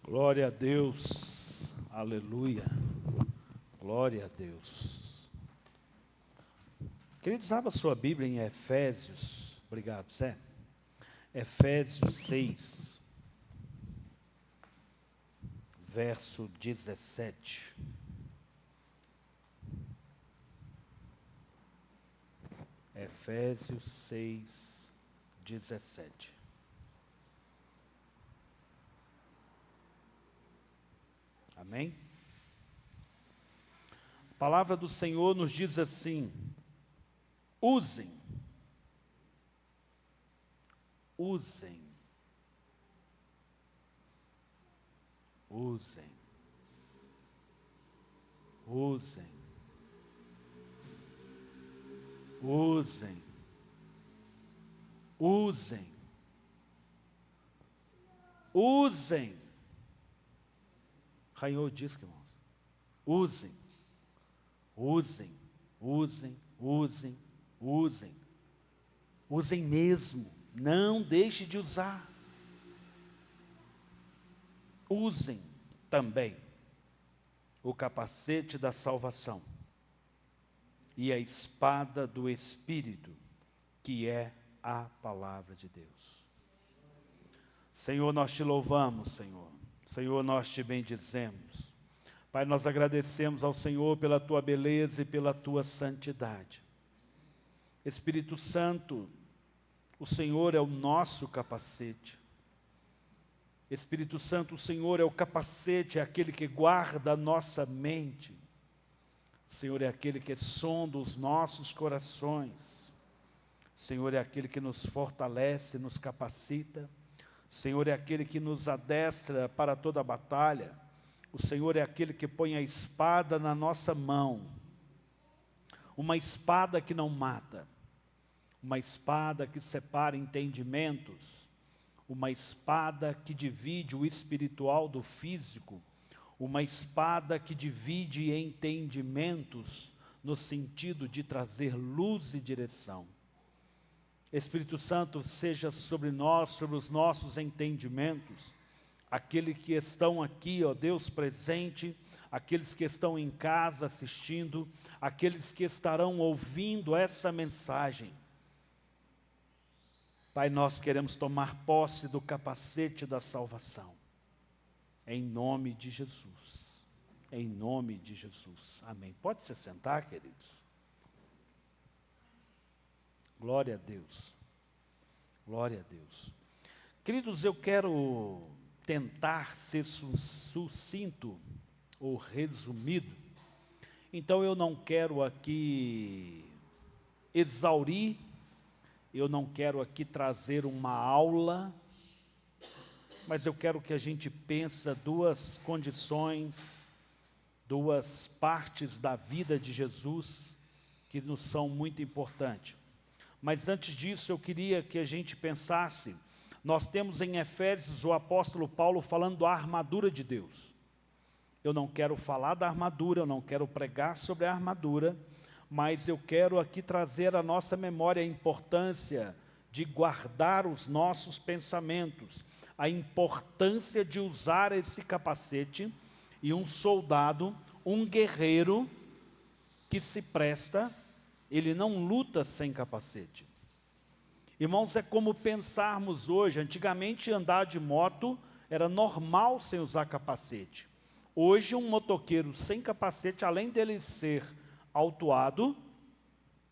Glória a Deus, aleluia, glória a Deus. Queridos, abra sua Bíblia em Efésios, obrigado, Zé. Efésios 6, verso 17. Efésios 6, 17. Amém? A palavra do Senhor nos diz assim: usem, usem, usem, usem, usem, usem, usem. Rainho diz, irmãos, usem, usem, usem, usem, usem, usem mesmo, não deixe de usar. Usem também o capacete da salvação e a espada do Espírito, que é a palavra de Deus. Senhor, nós te louvamos, Senhor. Senhor, nós te bendizemos. Pai, nós agradecemos ao Senhor pela tua beleza e pela tua santidade. Espírito Santo, o Senhor é o nosso capacete. Espírito Santo, o Senhor é o capacete, é aquele que guarda a nossa mente. O Senhor é aquele que sonda os nossos corações. O Senhor é aquele que nos fortalece, nos capacita. O Senhor é aquele que nos adestra para toda a batalha. O Senhor é aquele que põe a espada na nossa mão. Uma espada que não mata. Uma espada que separa entendimentos. Uma espada que divide o espiritual do físico. Uma espada que divide entendimentos no sentido de trazer luz e direção. Espírito Santo, seja sobre nós, sobre os nossos entendimentos, aqueles que estão aqui, ó Deus, presente, aqueles que estão em casa assistindo, aqueles que estarão ouvindo essa mensagem. Pai, nós queremos tomar posse do capacete da salvação, em nome de Jesus, em nome de Jesus, amém. Pode se sentar, queridos. Glória a Deus, glória a Deus. Queridos, eu quero tentar ser sucinto ou resumido, então eu não quero aqui exaurir, eu não quero aqui trazer uma aula, mas eu quero que a gente pense duas condições, duas partes da vida de Jesus que nos são muito importantes. Mas antes disso eu queria que a gente pensasse, nós temos em Efésios o apóstolo Paulo falando da armadura de Deus. Eu não quero falar da armadura, eu não quero pregar sobre a armadura, mas eu quero aqui trazer à nossa memória a importância de guardar os nossos pensamentos, a importância de usar esse capacete, e um soldado, um guerreiro que se presta, ele não luta sem capacete. Irmãos, é como pensarmos hoje, antigamente andar de moto era normal sem usar capacete. Hoje um motoqueiro sem capacete, além dele ser autuado,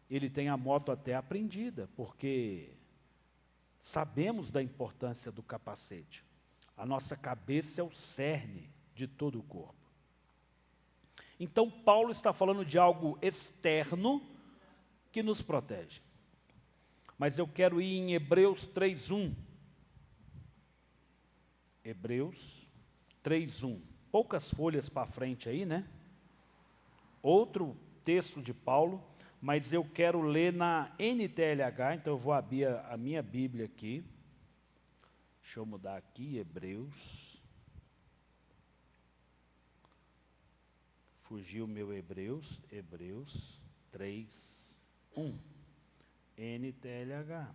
ele tem a moto até apreendida, porque sabemos da importância do capacete. A nossa cabeça é o cerne de todo o corpo. Então Paulo está falando de algo externo que nos protege. Mas eu quero ir em Hebreus 3:1. Hebreus 3:1. Poucas folhas para frente aí, né? Outro texto de Paulo, mas eu quero ler na NTLH, então eu vou abrir a minha Bíblia aqui. Deixa eu mudar aqui, Hebreus. Fugiu o meu Hebreus 3:1. NTLH.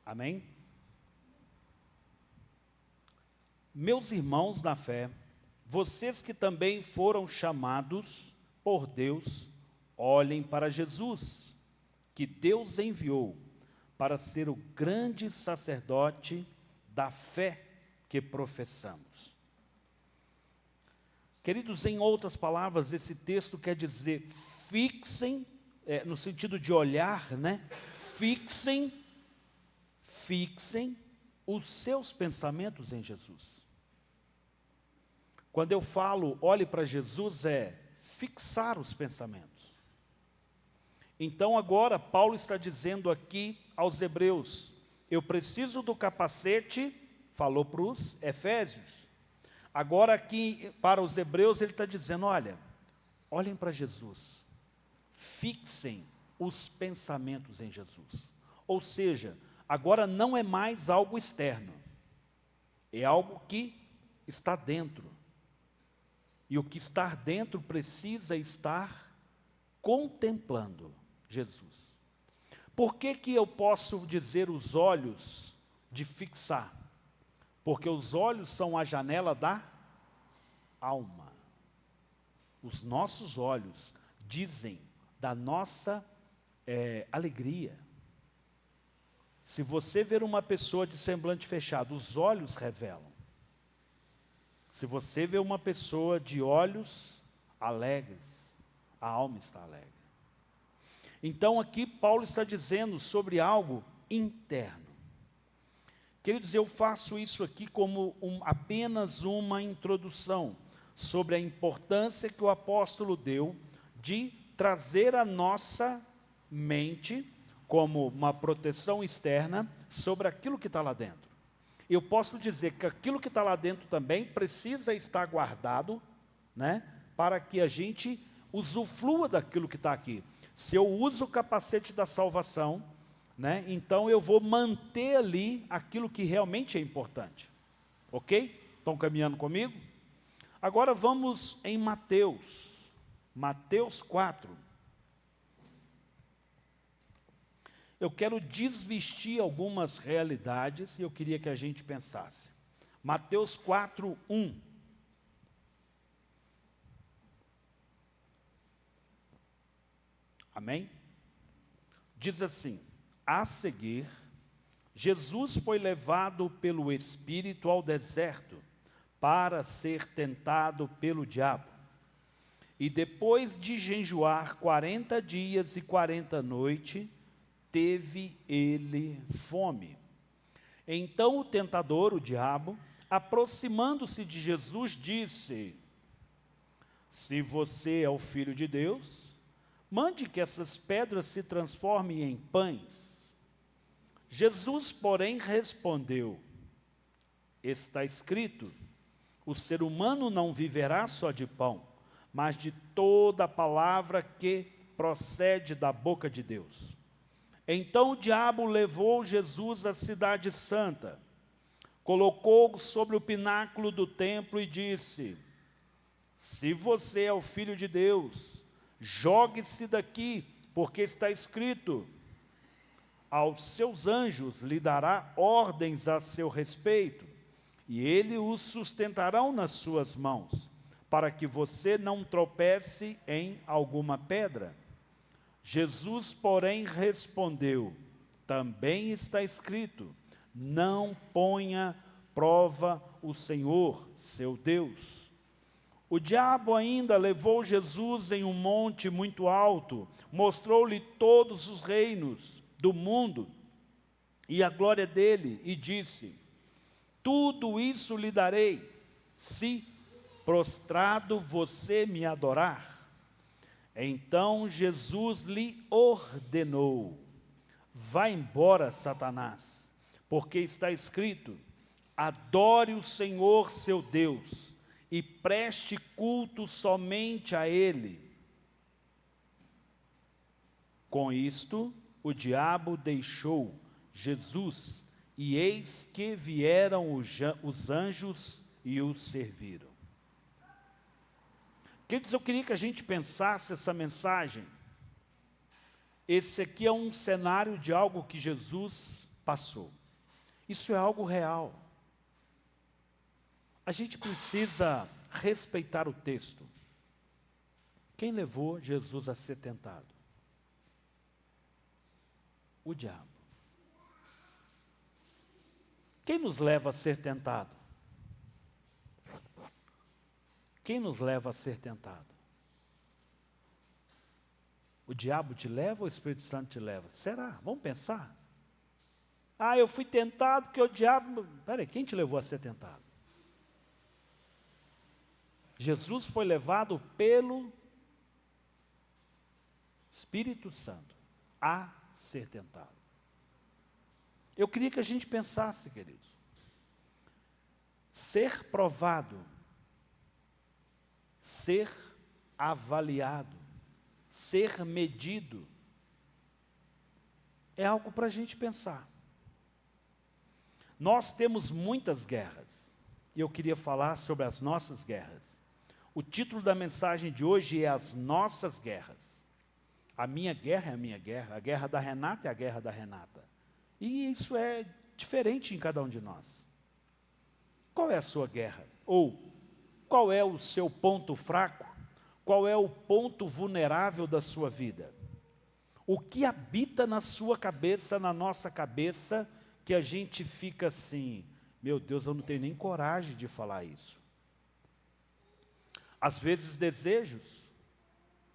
Amém? Meus irmãos na fé, vocês que também foram chamados por Deus, olhem para Jesus, que Deus enviou para ser o grande sacerdote da fé que professamos. Queridos, em outras palavras, esse texto quer dizer, fixem, no sentido de olhar, né? Fixem os seus pensamentos em Jesus. Quando eu falo, olhe para Jesus, é fixar os pensamentos. Então agora, Paulo está dizendo aqui aos hebreus, eu preciso do capacete, falou para os efésios. Agora aqui, para os hebreus, ele está dizendo, olha, olhem para Jesus, fixem os pensamentos em Jesus. Ou seja, agora não é mais algo externo, é algo que está dentro. E o que está dentro precisa estar contemplando Jesus. Por que que eu posso dizer os olhos de fixar? Porque os olhos são a janela da alma. Os nossos olhos dizem da nossa alegria. Se você ver uma pessoa de semblante fechado, os olhos revelam. Se você vê uma pessoa de olhos alegres, a alma está alegre. Então aqui Paulo está dizendo sobre algo interno. Queridos, eu faço isso aqui como apenas uma introdução sobre a importância que o apóstolo deu de trazer a nossa mente como uma proteção externa sobre aquilo que está lá dentro. Eu posso dizer que aquilo que está lá dentro também precisa estar guardado, né, para que a gente usufrua daquilo que está aqui. Se eu uso o capacete da salvação, né, então eu vou manter ali aquilo que realmente é importante. Ok? Estão caminhando comigo? Agora vamos em Mateus. Mateus 4. Eu quero desvestir algumas realidades e eu queria que a gente pensasse. Mateus 4, 1. Amém? Diz assim, a seguir, Jesus foi levado pelo Espírito ao deserto para ser tentado pelo diabo. E depois de jejuar 40 dias e 40 noites, teve ele fome. Então o tentador, o diabo, aproximando-se de Jesus, disse, se você é o Filho de Deus, mande que essas pedras se transformem em pães. Jesus, porém, respondeu, está escrito, o ser humano não viverá só de pão, mas de toda a palavra que procede da boca de Deus. Então o diabo levou Jesus à cidade santa, colocou-o sobre o pináculo do templo e disse, se você é o Filho de Deus, jogue-se daqui, porque está escrito, aos seus anjos lhe dará ordens a seu respeito, e ele os sustentarão nas suas mãos, para que você não tropece em alguma pedra. Jesus, porém, respondeu, também está escrito, não ponha prova o Senhor, seu Deus. O diabo ainda levou Jesus em um monte muito alto, mostrou-lhe todos os reinos do mundo e a glória dele, e disse, tudo isso lhe darei, se prostrado você me adorar. Então Jesus lhe ordenou, vá embora, Satanás, porque está escrito, adore o Senhor seu Deus, e preste culto somente a Ele. Com isto, o diabo deixou Jesus, e eis que vieram os anjos e o serviram. Queridos, eu queria que a gente pensasse essa mensagem. Esse aqui é um cenário de algo que Jesus passou. Isso é algo real. A gente precisa respeitar o texto. Quem levou Jesus a ser tentado? O diabo. Quem nos leva a ser tentado? Quem nos leva a ser tentado? O diabo te leva ou o Espírito Santo te leva? Será? Vamos pensar. Ah, eu fui tentado porque o diabo... Peraí, quem te levou a ser tentado? Jesus foi levado pelo Espírito Santo a ser tentado. Eu queria que a gente pensasse, queridos. Ser provado, ser avaliado, ser medido, é algo para a gente pensar. Nós temos muitas guerras, e eu queria falar sobre as nossas guerras. O título da mensagem de hoje é As Nossas Guerras. A minha guerra é a minha guerra, a guerra da Renata é a guerra da Renata. E isso é diferente em cada um de nós. Qual é a sua guerra? Ou, qual é o seu ponto fraco? Qual é o ponto vulnerável da sua vida? O que habita na sua cabeça, na nossa cabeça, que a gente fica assim, meu Deus, eu não tenho nem coragem de falar isso. Às vezes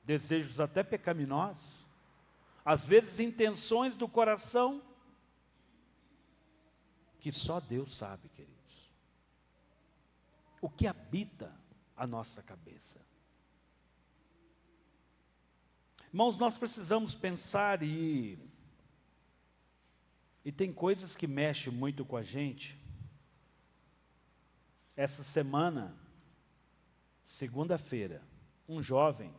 desejos até pecaminosos, às vezes intenções do coração, que só Deus sabe, queridos. O que habita a nossa cabeça? Irmãos, nós precisamos pensar e tem coisas que mexem muito com a gente. Essa semana, segunda-feira, um jovem,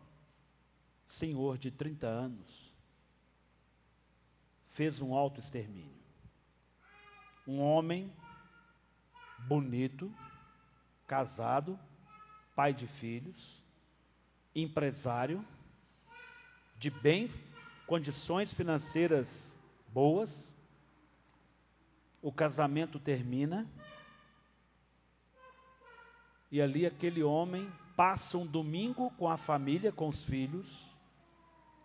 senhor de 30 anos, fez um autoextermínio. Um homem bonito, casado, pai de filhos, empresário, de condições financeiras boas, o casamento termina, e ali aquele homem passa um domingo com a família, com os filhos,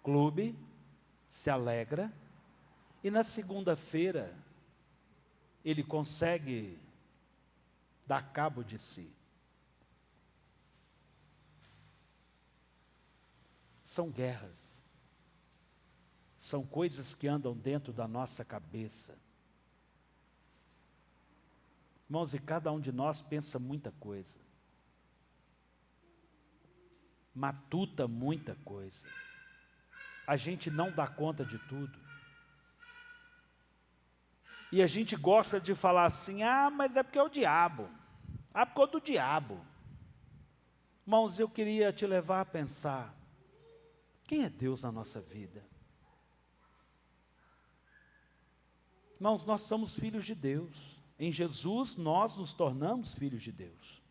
clube, se alegra, e na segunda-feira ele consegue dar cabo de si. São guerras. São coisas que andam dentro da nossa cabeça. Irmãos, e cada um de nós pensa muita coisa. Matuta muita coisa. A gente não dá conta de tudo. E a gente gosta de falar assim, ah, mas é porque é o diabo. Ah, porque é do diabo. Irmãos, eu queria te levar a pensar, quem é Deus na nossa vida? Irmãos, nós somos filhos de Deus. Em Jesus, nós nos tornamos filhos de Deus.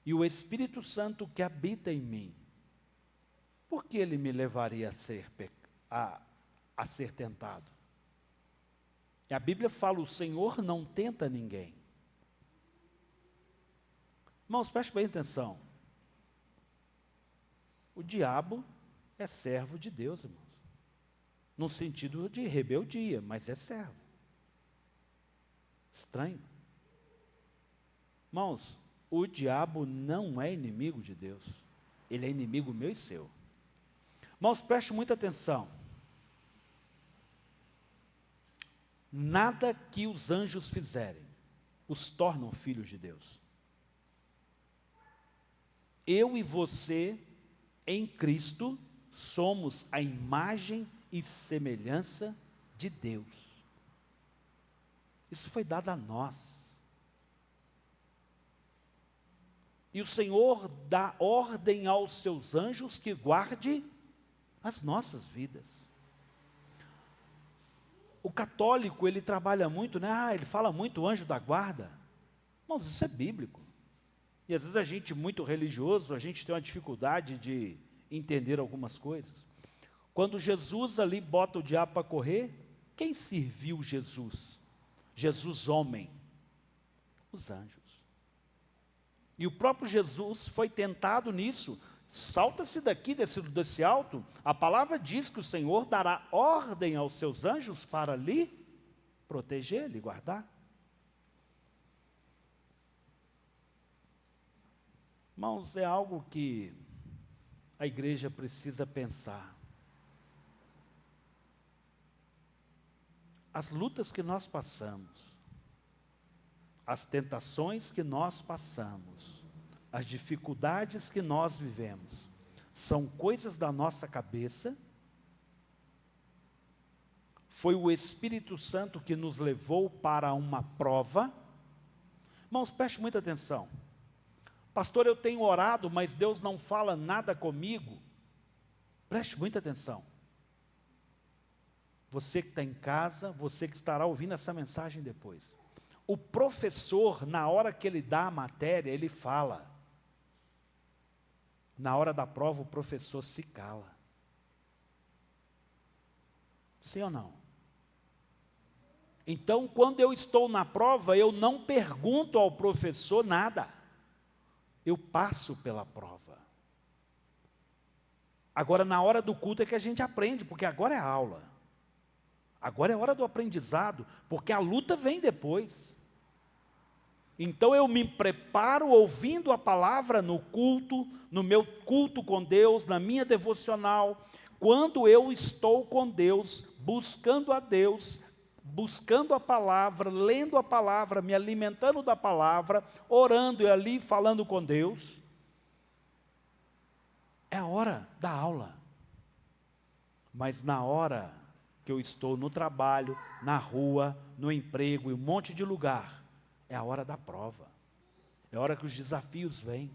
E o Espírito Santo que habita em mim, por que ele me levaria a ser tentado? E a Bíblia fala, o Senhor não tenta ninguém. Irmãos, preste bem atenção. O diabo é servo de Deus, irmãos. No sentido de rebeldia, mas é servo. Estranho. Irmãos, o diabo não é inimigo de Deus. Ele é inimigo meu e seu. Irmãos, preste muita atenção. Nada que os anjos fizerem os tornam filhos de Deus. Eu e você, em Cristo, somos a imagem e semelhança de Deus. Isso foi dado a nós. E o Senhor dá ordem aos seus anjos que guarde as nossas vidas. O católico, ele trabalha muito, né? Ele fala muito anjo da guarda. Irmãos, isso é bíblico. E às vezes a gente, muito religioso, a gente tem uma dificuldade de entender algumas coisas. Quando Jesus ali bota o diabo para correr, Quem serviu Jesus? Jesus homem. Os anjos. E o próprio Jesus foi tentado nisso. Salta-se daqui, desse alto. A palavra diz que o Senhor dará ordem aos seus anjos para lhe proteger, lhe guardar. Irmãos, é algo que a igreja precisa pensar. As lutas que nós passamos, as tentações que nós passamos, as dificuldades que nós vivemos, são coisas da nossa cabeça? Foi o Espírito Santo que nos levou para uma prova? Irmãos, preste muita atenção. Pastor, eu tenho orado, mas Deus não fala nada comigo. Preste muita atenção. Você que está em casa, você que estará ouvindo essa mensagem depois. O professor, na hora que ele dá a matéria, ele fala. Na hora da prova, o professor se cala. Sim ou não? Então, quando eu estou na prova, eu não pergunto ao professor nada. Eu passo pela prova. Agora, na hora do culto é que a gente aprende, porque agora é aula. Agora é hora do aprendizado, porque a luta vem depois. Então eu me preparo ouvindo a palavra no culto, no meu culto com Deus, na minha devocional. Quando eu estou com Deus, buscando a Deus, buscando a palavra, lendo a palavra, me alimentando da palavra, orando e ali falando com Deus, é a hora da aula. Mas na hora que eu estou no trabalho, na rua, no emprego, em um monte de lugar, é a hora da prova. É a hora que os desafios vêm.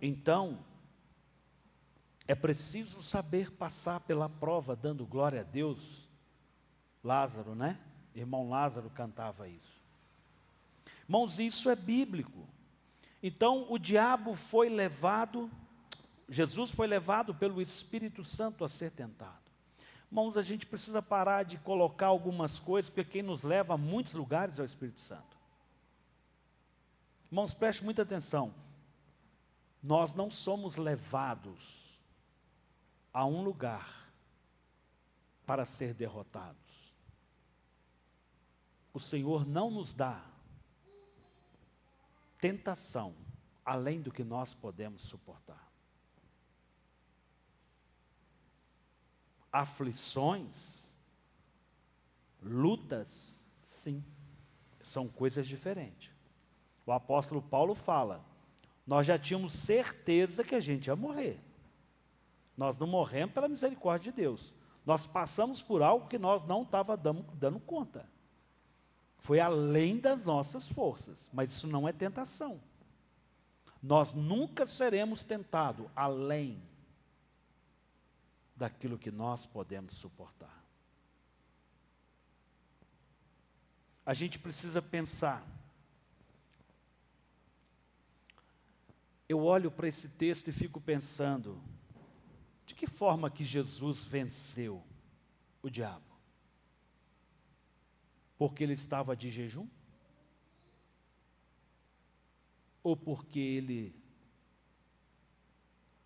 Então, é preciso saber passar pela prova, dando glória a Deus. Lázaro, né? Irmão Lázaro cantava isso. Irmãos, isso é bíblico. Então, o diabo foi levado, Jesus foi levado pelo Espírito Santo a ser tentado. Irmãos, a gente precisa parar de colocar algumas coisas, porque quem nos leva a muitos lugares é o Espírito Santo. Irmãos, preste muita atenção. Nós não somos levados a um lugar para ser derrotados. O Senhor não nos dá tentação além do que nós podemos suportar. Aflições, lutas, sim, são coisas diferentes. O apóstolo Paulo fala, nós já tínhamos certeza que a gente ia morrer. Nós não morremos pela misericórdia de Deus. Nós passamos por algo que nós não estávamos dando conta. Foi além das nossas forças, mas isso não é tentação. Nós nunca seremos tentados além daquilo que nós podemos suportar. A gente precisa pensar. Eu olho para esse texto e fico pensando, de que forma que Jesus venceu o diabo? Porque ele estava de jejum? Ou porque ele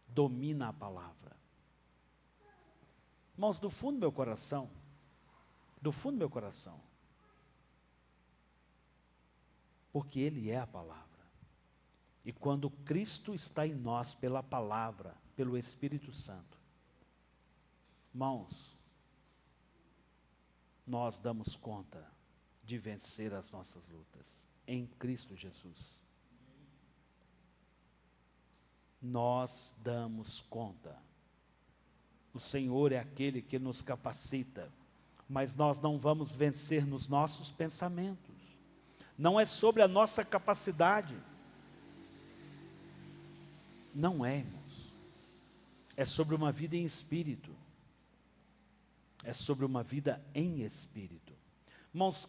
domina a palavra? Irmãos, do fundo do meu coração, porque ele é a palavra. E quando Cristo está em nós pela palavra, pelo Espírito Santo, irmãos, nós damos conta de vencer as nossas lutas em Cristo Jesus. Nós damos conta. O Senhor é aquele que nos capacita, mas nós não vamos vencer nos nossos pensamentos. Não é sobre a nossa capacidade. Não é, irmãos. É sobre uma vida em espírito. É sobre uma vida em espírito. Irmãos,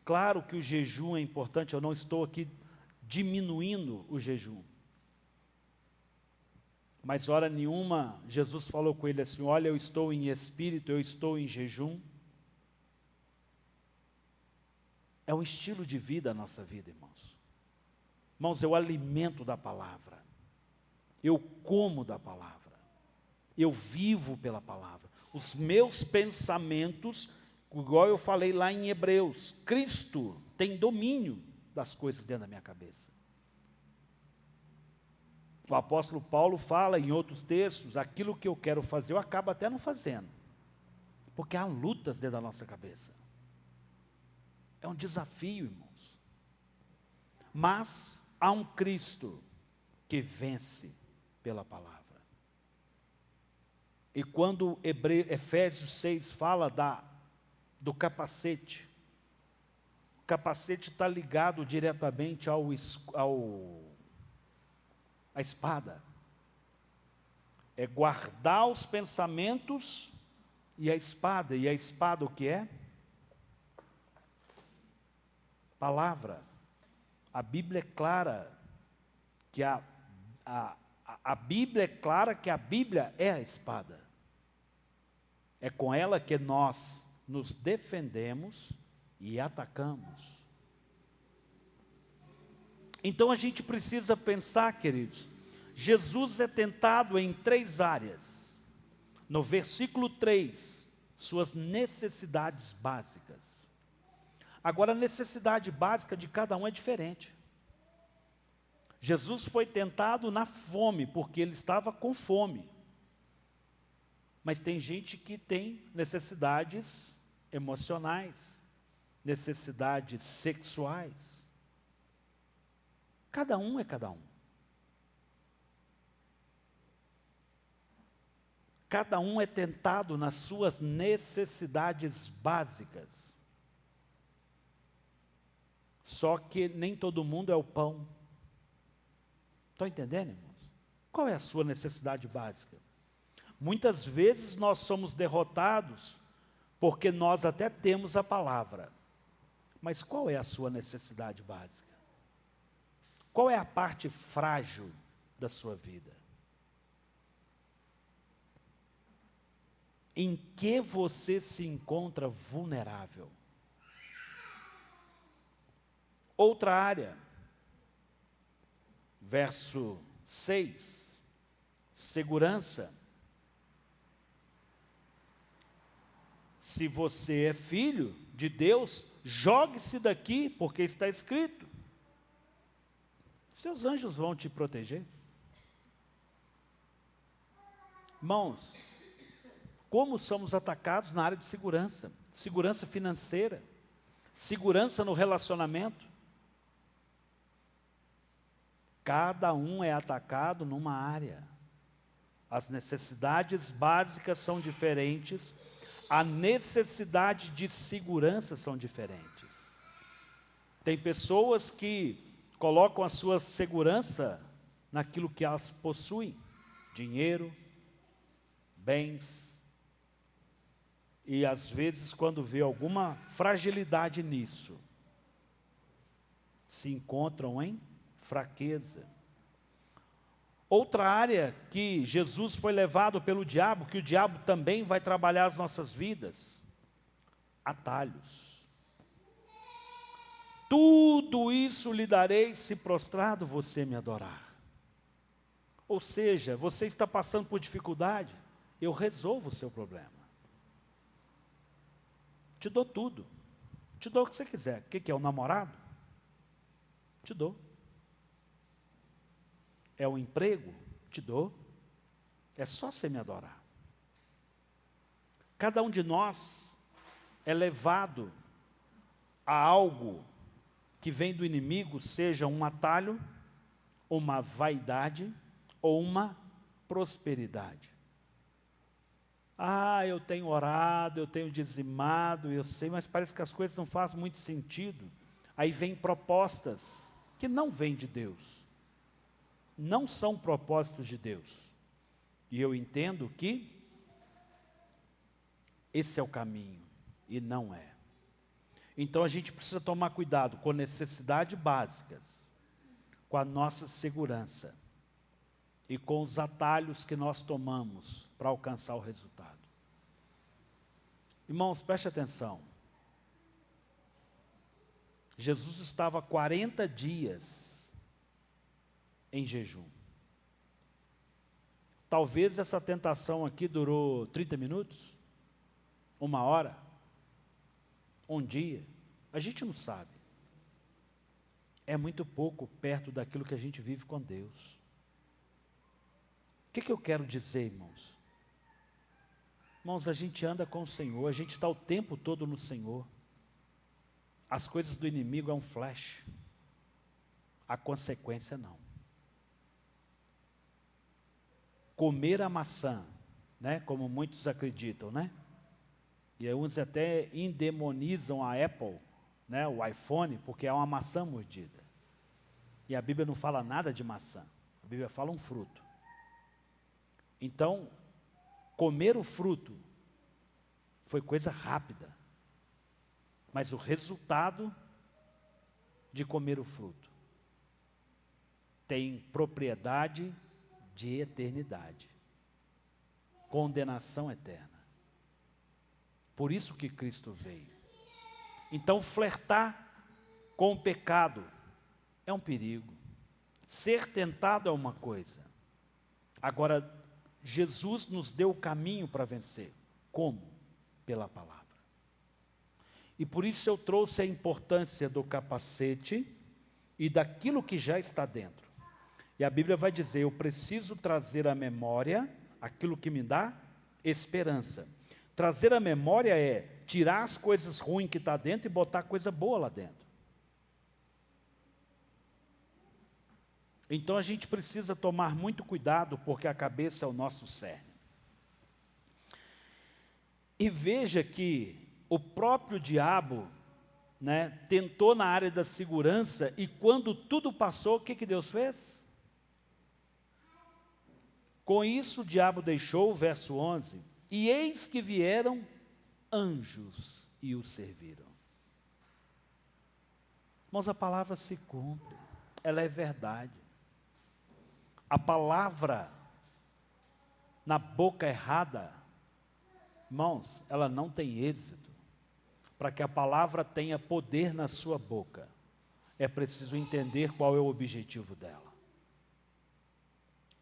claro que o jejum é importante, eu não estou aqui diminuindo o jejum. mas hora nenhuma Jesus falou com ele assim: olha, eu estou em espírito, eu estou em jejum. É um estilo de vida a nossa vida, irmãos. Irmãos, eu alimento da palavra, eu como da palavra, eu vivo pela palavra. Os meus pensamentos, igual eu falei lá em Hebreus, Cristo tem domínio das coisas dentro da minha cabeça. O apóstolo Paulo fala em outros textos: aquilo que eu quero fazer eu acabo até não fazendo, porque há lutas dentro da nossa cabeça. É um desafio, irmãos. Mas há um Cristo que vence pela palavra. E quando Efésios 6 fala do capacete, o capacete está ligado diretamente à espada. É guardar os pensamentos e a espada. E a espada o que é? Palavra. A Bíblia é clara que a Bíblia é clara que a Bíblia é a espada. É com ela que nós nos defendemos e atacamos. Então a gente precisa pensar, queridos, Jesus é tentado em 3 áreas. No versículo 3, suas necessidades básicas. Agora, a necessidade básica de cada um é diferente. Jesus foi tentado na fome, porque ele estava com fome. Mas tem gente que tem necessidades emocionais, necessidades sexuais. Cada um é cada um. Cada um é tentado nas suas necessidades básicas. Só que nem todo mundo é o pão. Estão entendendo, irmãos? Qual é a sua necessidade básica? Muitas vezes nós somos derrotados porque nós até temos a palavra. Mas qual é a sua necessidade básica? Qual é a parte frágil da sua vida? Em que você se encontra vulnerável? Outra área, verso 6, segurança. Se você é filho de Deus, jogue-se daqui, porque está escrito: seus anjos vão te proteger. Irmãos, como somos atacados na área de segurança? Segurança financeira, segurança no relacionamento. Cada um é atacado numa área. As necessidades básicas são diferentes, a necessidade de segurança são diferentes. Tem pessoas que colocam a sua segurança naquilo que elas possuem: dinheiro, bens. E às vezes, quando vê alguma fragilidade nisso, se encontram em fraqueza. Outra área que Jesus foi levado pelo diabo, que o diabo também vai trabalhar as nossas vidas: atalhos. Tudo isso lhe darei se prostrado você me adorar. Ou seja, você está passando por dificuldade, eu resolvo o seu problema. Te dou tudo. Te dou o que você quiser. O que é, um namorado? Te dou. É um emprego? Te dou. É só você me adorar. Cada um de nós é levado a algo que vem do inimigo, seja um atalho, uma vaidade ou uma prosperidade. Ah, eu tenho orado, eu tenho dizimado, eu sei, mas parece que as coisas não fazem muito sentido. Aí vem propostas que não vêm de Deus. Não são propósitos de Deus. E eu entendo que esse é o caminho, e não é. Então a gente precisa tomar cuidado com necessidades básicas, com a nossa segurança. e com os atalhos que nós tomamos para alcançar o resultado. Irmãos, preste atenção. Jesus estava 40 dias em jejum. Talvez essa tentação aqui durou 30 minutos, 1 hora, um dia. A gente não sabe. É muito pouco perto daquilo que a gente vive com Deus. O que eu quero dizer, irmãos? Irmãos, a gente anda com o Senhor, a gente está o tempo todo no Senhor. As coisas do inimigo é um flash. A consequência não. Comer a maçã, né, como muitos acreditam, né? E uns até endemonizam a Apple, né, o iPhone, porque é uma maçã mordida. E a Bíblia não fala nada de maçã. A Bíblia fala um fruto. Então, comer o fruto foi coisa rápida. Mas o resultado de comer o fruto tem propriedade de eternidade. Condenação eterna. Por isso que Cristo veio. Então, flertar com o pecado é um perigo. Ser tentado é uma coisa. Agora, Jesus nos deu o caminho para vencer. Como? Pela palavra. E por isso eu trouxe a importância do capacete e daquilo que já está dentro. E a Bíblia vai dizer, eu preciso trazer à memória aquilo que me dá esperança. Trazer à memória é tirar as coisas ruins que está dentro e botar coisa boa lá dentro. Então a gente precisa tomar muito cuidado, porque a cabeça é o nosso cerne. E veja que o próprio diabo, né, tentou na área da segurança, e quando tudo passou, o que Deus fez? Com isso o diabo deixou, verso 11, e eis que vieram anjos e o serviram. Irmãos, a palavra se cumpre, ela é verdade. A palavra na boca errada, irmãos, ela não tem êxito. Para que a palavra tenha poder na sua boca, é preciso entender qual é o objetivo dela.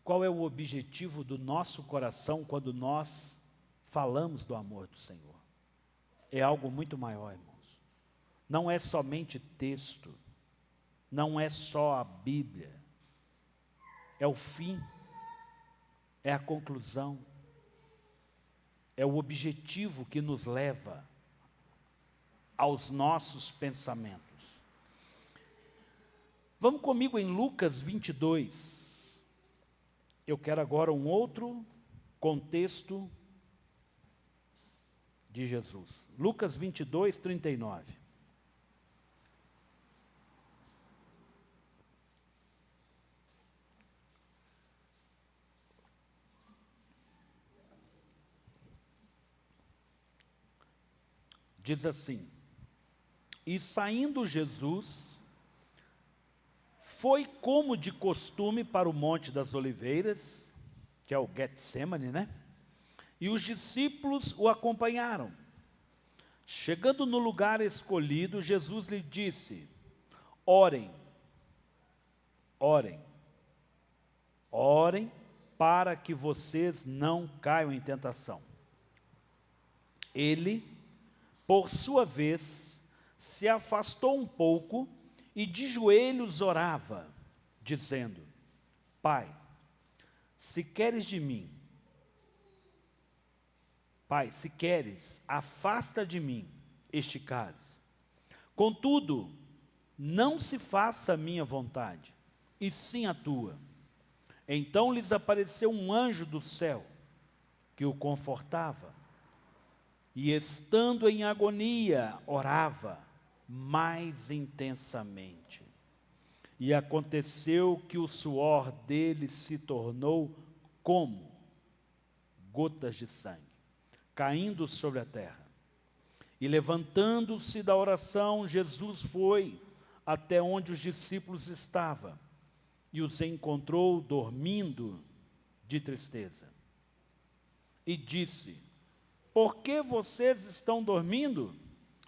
Qual é o objetivo do nosso coração quando nós falamos do amor do Senhor? É algo muito maior, irmãos. Não é somente texto, não é só a Bíblia. É o fim, é a conclusão, é o objetivo que nos leva aos nossos pensamentos. Vamos comigo em Lucas 22. Eu quero agora um outro contexto de Jesus. Lucas 22, 39. Diz assim, e saindo Jesus, foi como de costume para o Monte das Oliveiras, que é o Getsemane, né? E os discípulos o acompanharam. Chegando no lugar escolhido, Jesus lhe disse, orem, orem, orem para que vocês não caiam em tentação. Ele, por sua vez, se afastou um pouco e de joelhos orava, dizendo, Pai, se queres de mim, Pai, se queres, afasta de mim este cálice. Contudo, não se faça a minha vontade, e sim a tua. Então lhes apareceu um anjo do céu, que o confortava, e estando em agonia, orava mais intensamente. E aconteceu que o suor dele se tornou como gotas de sangue, caindo sobre a terra. E levantando-se da oração, Jesus foi até onde os discípulos estavam, e os encontrou dormindo de tristeza. E disse: por que vocês estão dormindo?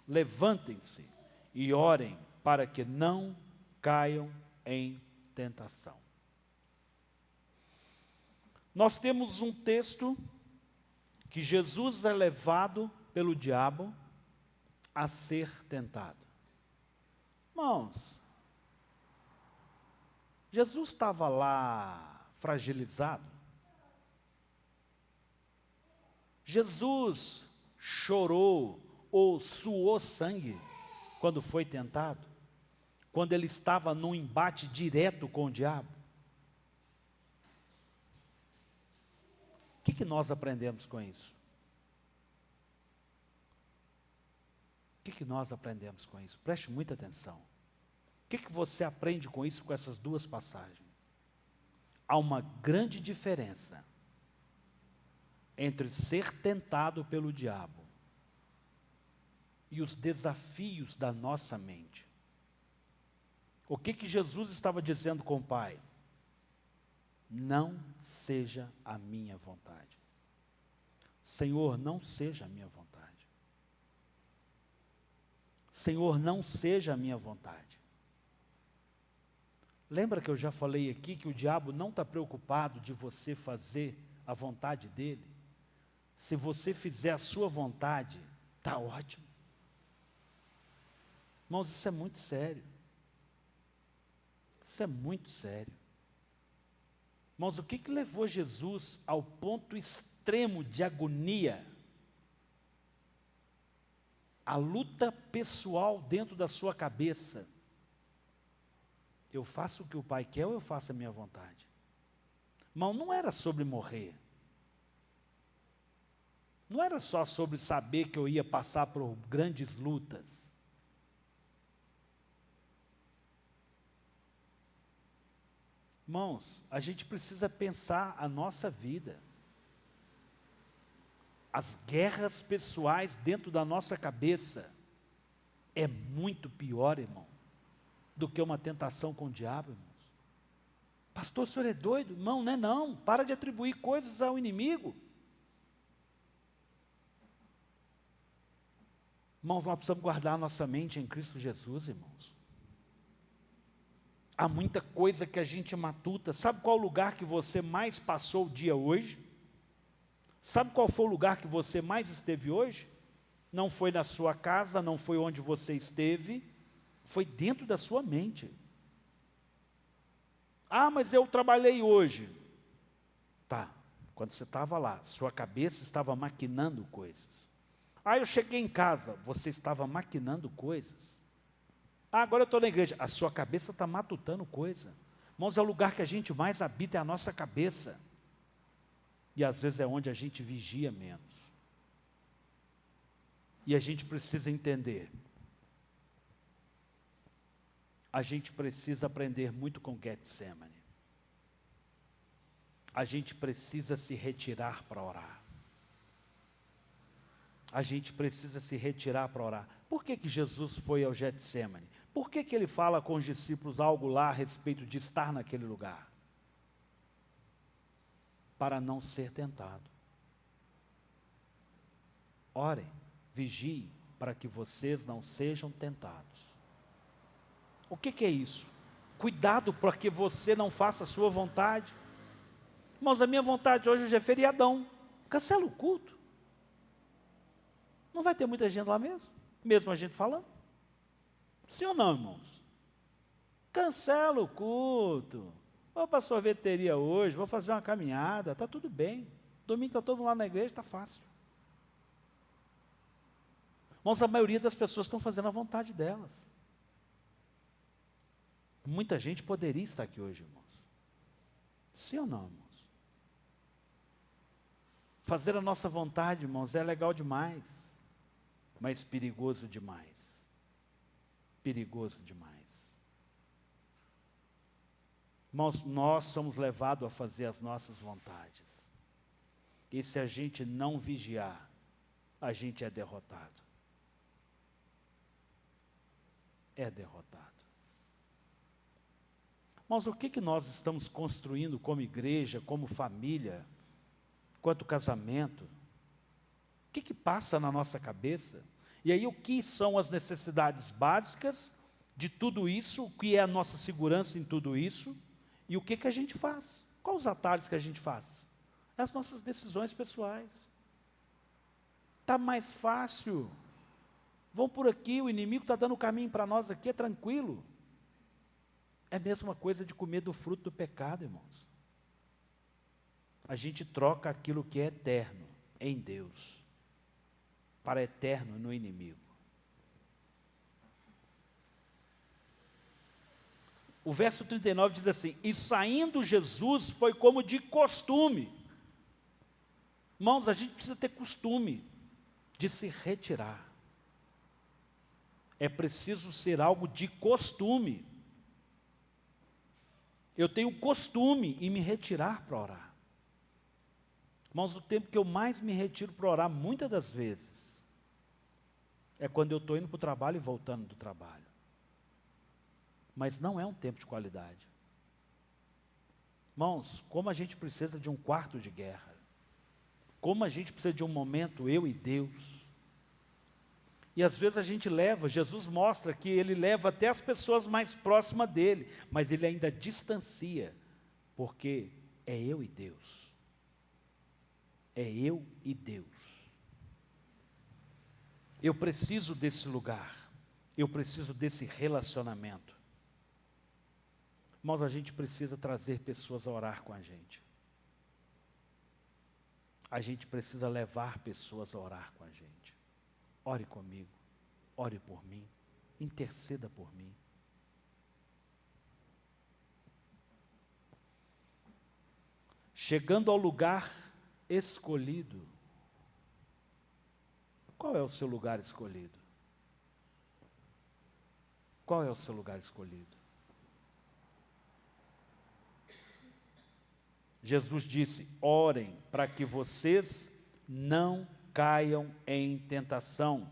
Levantem-se e orem para que não caiam em tentação. Nós temos um texto que Jesus é levado pelo diabo a ser tentado. Irmãos, Jesus estava lá fragilizado. Jesus chorou ou suou sangue quando foi tentado, quando ele estava num embate direto com o diabo. O que nós aprendemos com isso? O que nós aprendemos com isso? Preste muita atenção. O que você aprende com isso, com essas duas passagens? Há uma grande diferença entre ser tentado pelo diabo e os desafios da nossa mente. O que Jesus estava dizendo com o Pai? Não seja a minha vontade. Senhor, não seja a minha vontade. Senhor, não seja a minha vontade. Lembra que eu já falei aqui que o diabo não está preocupado de você fazer a vontade dele? Se você fizer a sua vontade, está ótimo. Irmãos, isso é muito sério. Isso é muito sério. Irmãos, o que levou Jesus ao ponto extremo de agonia? A luta pessoal dentro da sua cabeça. Eu faço o que o Pai quer ou eu faço a minha vontade? Irmão, não era sobre morrer. Não era só sobre saber que eu ia passar por grandes lutas. Irmãos, a gente precisa pensar a nossa vida. As guerras pessoais dentro da nossa cabeça é muito pior, irmão, do que uma tentação com o diabo, irmãos. Pastor, o senhor é doido? Irmão, não é não. Para de atribuir coisas ao inimigo. Irmãos, nós precisamos guardar a nossa mente em Cristo Jesus, irmãos. Há muita coisa que a gente matuta. Sabe qual lugar que você mais passou o dia hoje? Sabe qual foi o lugar que você mais esteve hoje? Não foi na sua casa, não foi onde você esteve, foi dentro da sua mente. Ah, mas eu trabalhei hoje. Tá, quando você estava lá, sua cabeça estava maquinando coisas. Ah, eu cheguei em casa, você estava maquinando coisas. Ah, agora eu estou na igreja, a sua cabeça está matutando coisa. Irmãos, é o lugar que a gente mais habita, é a nossa cabeça. E às vezes é onde a gente vigia menos. E a gente precisa entender. A gente precisa aprender muito com Getsemane. A gente precisa se retirar para orar. A gente precisa se retirar para orar. Por que Jesus foi ao Getsemane? Por que ele fala com os discípulos algo lá a respeito de estar naquele lugar? Para não ser tentado. Orem, vigiem, para que vocês não sejam tentados. O que é isso? Cuidado para que você não faça a sua vontade. Irmãos, a minha vontade hoje é feriadão. Cancela o culto. Não vai ter muita gente lá mesmo? Mesmo a gente falando? Sim ou não, irmãos? Cancela o culto. Vou para a sorveteria hoje, vou fazer uma caminhada, está tudo bem. Domingo está todo mundo lá na igreja, está fácil. Irmãos, a maioria das pessoas estão fazendo a vontade delas. Muita gente poderia estar aqui hoje, irmãos. Sim ou não, irmãos? Fazer a nossa vontade, irmãos, é legal demais, mas perigoso demais. Perigoso demais. Irmãos, nós somos levados a fazer as nossas vontades. E se a gente não vigiar, a gente é derrotado. É derrotado. Mas o que nós estamos construindo como igreja, como família, quanto casamento? O que passa na nossa cabeça? E aí o que são as necessidades básicas de tudo isso, o que é a nossa segurança em tudo isso, e o que a gente faz? Quais os atalhos que a gente faz? As nossas decisões pessoais. Está mais fácil. Vão por aqui, o inimigo está dando o caminho para nós aqui, é tranquilo. É a mesma coisa de comer do fruto do pecado, irmãos. A gente troca aquilo que é eterno em Deus, para eterno no inimigo. O verso 39 diz assim: e saindo Jesus foi como de costume. Irmãos, a gente precisa ter costume de se retirar. É preciso ser algo de costume. Eu tenho costume em me retirar para orar. Irmãos, o tempo que eu mais me retiro para orar, muitas das vezes, é quando eu estou indo para o trabalho e voltando do trabalho. Mas não é um tempo de qualidade. Irmãos, como a gente precisa de um quarto de guerra. Como a gente precisa de um momento, eu e Deus. E às vezes a gente leva, Jesus mostra que ele leva até as pessoas mais próximas dele, mas ele ainda distancia, porque é eu e Deus. É eu e Deus. Eu preciso desse lugar, eu preciso desse relacionamento. Mas a gente precisa trazer pessoas a orar com a gente. A gente precisa levar pessoas a orar com a gente. Ore comigo, ore por mim, interceda por mim. Chegando ao lugar escolhido. Qual é o seu lugar escolhido? Qual é o seu lugar escolhido? Jesus disse: orem para que vocês não caiam em tentação.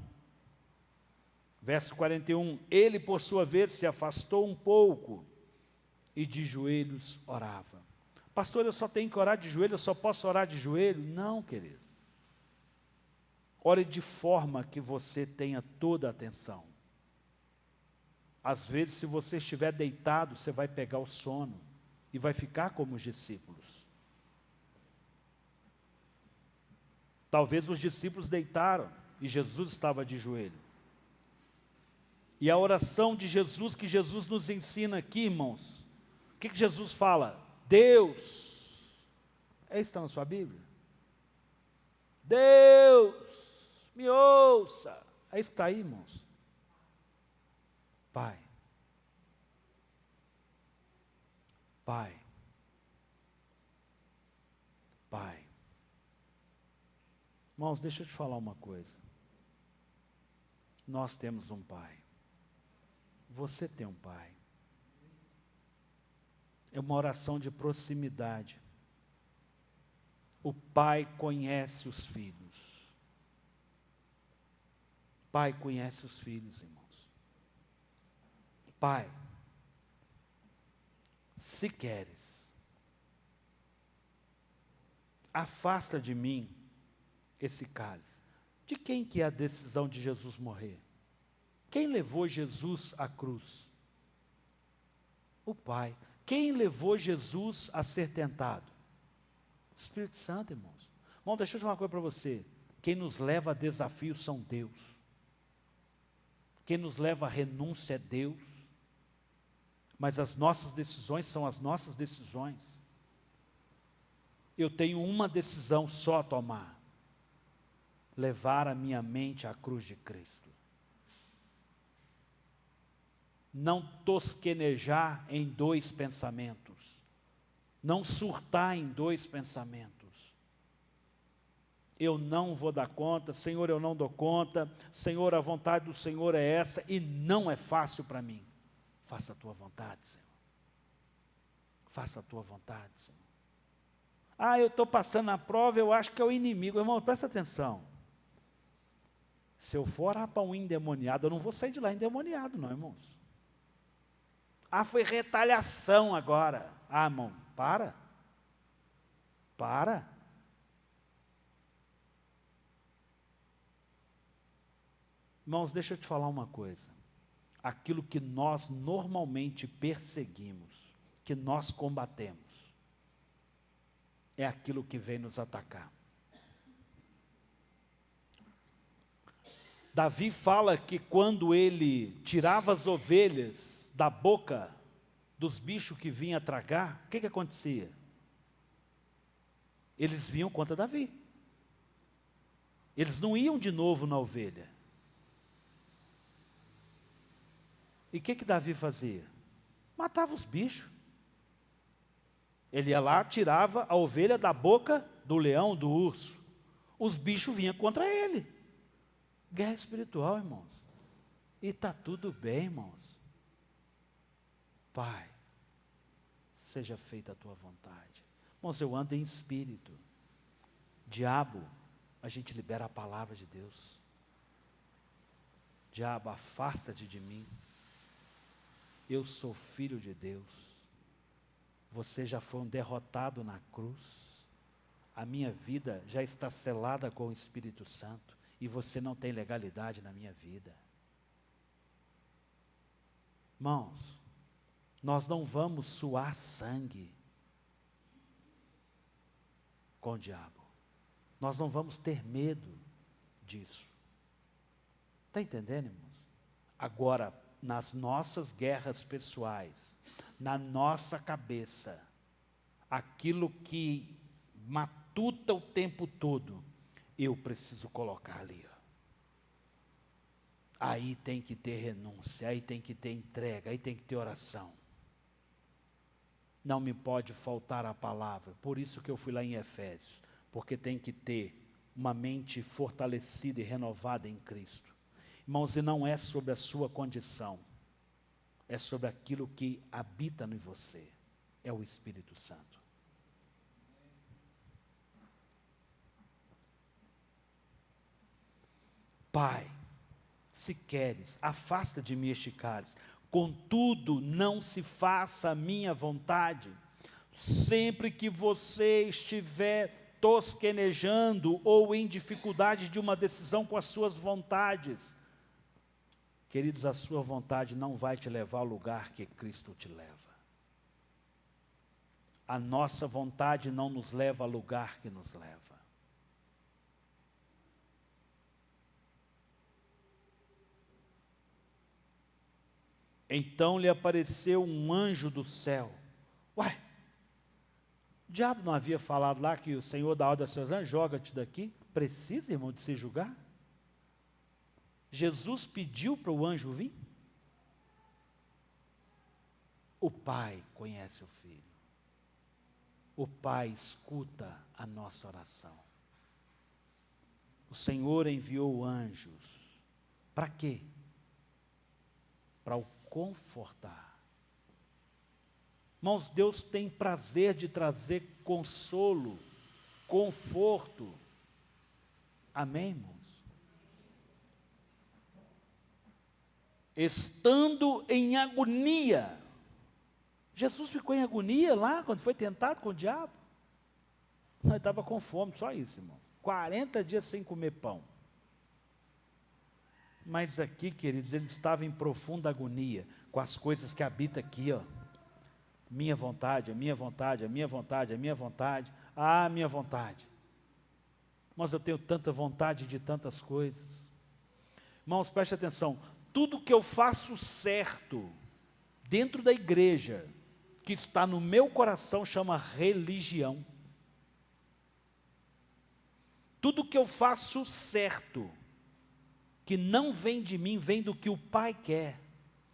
Verso 41, ele por sua vez se afastou um pouco e de joelhos orava. Pastor, eu só tenho que orar de joelho, eu só posso orar de joelho? Não, querido. Ore de forma que você tenha toda a atenção. Às vezes, se você estiver deitado, você vai pegar o sono e vai ficar como os discípulos. Talvez os discípulos deitaram e Jesus estava de joelho. E a oração de Jesus, que Jesus nos ensina aqui, irmãos, o que Jesus fala? Deus, é isso que está na sua Bíblia? Deus, me ouça. É isso que está aí, irmãos. Pai, Pai, Pai. Irmãos, deixa eu te falar uma coisa. Nós temos um Pai. Você tem um Pai. É uma oração de proximidade. O Pai conhece os filhos. Pai conhece os filhos, irmãos. Pai, se queres, afasta de mim esse cálice. De quem que é a decisão de Jesus morrer? Quem levou Jesus à cruz? O Pai. Quem levou Jesus a ser tentado? O Espírito Santo, irmãos. Bom, deixa eu falar uma coisa para você. Quem nos leva a desafios são Deus. Quem nos leva à renúncia é Deus. Mas as nossas decisões são as nossas decisões. Eu tenho uma decisão só a tomar. Levar a minha mente à cruz de Cristo. Não tosquenejar em dois pensamentos. Não surtar em dois pensamentos. Eu não vou dar conta, Senhor, eu não dou conta, Senhor, a vontade do Senhor é essa, e não é fácil para mim. Faça a tua vontade, Senhor. Faça a tua vontade, Senhor. Ah, eu estou passando na prova, eu acho que é o inimigo. Irmão, presta atenção. Se eu for orar para um endemoniado, eu não vou sair de lá endemoniado, não, irmãos. Ah, foi retaliação agora. Ah, irmão, para. Irmãos, deixa eu te falar uma coisa. Aquilo que nós normalmente perseguimos, que nós combatemos, é aquilo que vem nos atacar. Davi fala que quando ele tirava as ovelhas da boca dos bichos que vinham tragar, o que acontecia? Eles vinham contra Davi. Eles não iam de novo na ovelha. E o que Davi fazia? Matava os bichos. Ele ia lá, tirava a ovelha da boca do leão, do urso. Os bichos vinham contra ele. Guerra espiritual, irmãos. E está tudo bem, irmãos. Pai, seja feita a tua vontade. Irmãos, eu ando em espírito. Diabo, a gente libera a palavra de Deus. Diabo, afasta-te de mim. Eu sou filho de Deus. Você já foi um derrotado na cruz. A minha vida já está selada com o Espírito Santo. E você não tem legalidade na minha vida. Irmãos, nós não vamos suar sangue com o diabo. Nós não vamos ter medo disso. Está entendendo, irmãos? Agora, nas nossas guerras pessoais, na nossa cabeça, aquilo que matuta o tempo todo, eu preciso colocar ali. Ó. Aí tem que ter renúncia, aí tem que ter entrega, aí tem que ter oração. Não me pode faltar a palavra. Por isso que eu fui lá em Efésios, porque tem que ter uma mente fortalecida e renovada em Cristo. Irmãos, e não é sobre a sua condição, é sobre aquilo que habita em você, é o Espírito Santo. Pai, se queres, afasta de mim este cálice, contudo, não se faça a minha vontade. Sempre que você estiver tosquenejando ou em dificuldade de uma decisão com as suas vontades, queridos, a sua vontade não vai te levar ao lugar que Cristo te leva. A nossa vontade não nos leva ao lugar que nos leva. Então lhe apareceu um anjo do céu. Uai, o diabo não havia falado lá que o Senhor dá ordem aos seus anjos, joga-te daqui? Precisa, irmão, de se julgar? Jesus pediu para o anjo vir? O Pai conhece o Filho. O Pai escuta a nossa oração. O Senhor enviou anjos. Para quê? Para o confortar. Irmãos, Deus tem prazer de trazer consolo, conforto. Amém, irmãos? Estando em agonia. Jesus ficou em agonia lá, quando foi tentado com o diabo. Ele estava com fome, só isso, irmão. 40 dias sem comer pão. Mas aqui, queridos, ele estava em profunda agonia com as coisas que habitam aqui, ó. Minha vontade, a minha vontade, a minha vontade, a minha vontade, a minha vontade. Mas eu tenho tanta vontade de tantas coisas. Irmãos, preste atenção. Tudo que eu faço certo dentro da igreja, que está no meu coração, chama religião. Tudo que eu faço certo, que não vem de mim, vem do que o Pai quer,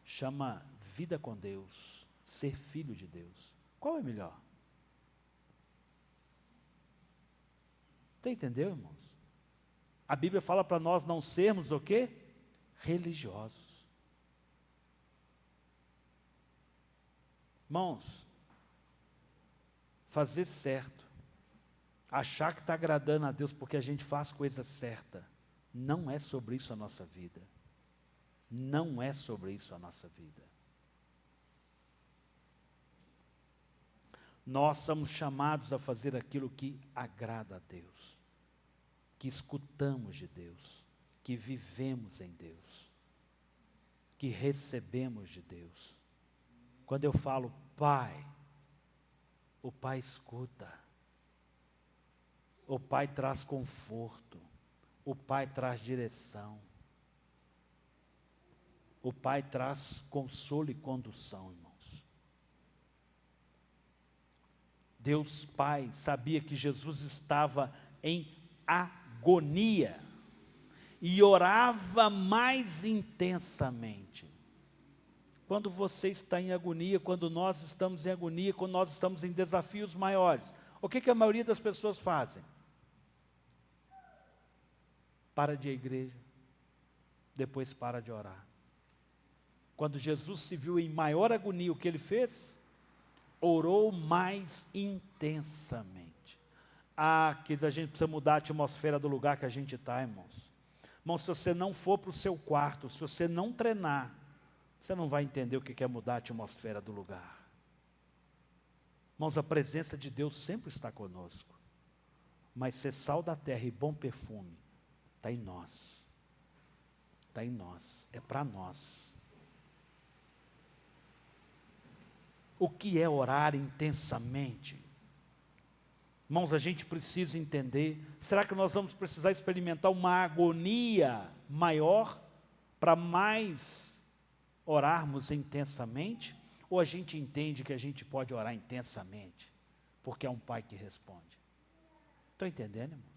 chama vida com Deus, ser filho de Deus. Qual é melhor? Você entendeu, irmãos? A Bíblia fala para nós não sermos o quê? Religiosos. Irmãos, fazer certo, achar que está agradando a Deus porque a gente faz coisa certa, não é sobre isso a nossa vida. Não é sobre isso a nossa vida. Nós somos chamados a fazer aquilo que agrada a Deus, que escutamos de Deus, que vivemos em Deus, que recebemos de Deus. Quando eu falo Pai, o Pai escuta, o Pai traz conforto, o Pai traz direção, o Pai traz consolo e condução, irmãos. Deus Pai sabia que Jesus estava em agonia e orava mais intensamente. Quando você está em agonia, quando nós estamos em agonia, quando nós estamos em desafios maiores, o que a maioria das pessoas fazem? Para de ir à igreja, depois para de orar. Quando Jesus se viu em maior agonia, o que ele fez? Orou mais intensamente. Que a gente precisa mudar a atmosfera do lugar que a gente está, irmãos. Irmãos, se você não for para o seu quarto, se você não treinar, você não vai entender o que é mudar a atmosfera do lugar. Irmãos, a presença de Deus sempre está conosco. Mas ser sal da terra e bom perfume, está em nós. Está em nós, é para nós. O que é orar intensamente? Irmãos, a gente precisa entender, será que nós vamos precisar experimentar uma agonia maior para mais orarmos intensamente? Ou a gente entende que a gente pode orar intensamente, porque é um Pai que responde? Estão entendendo, irmãos?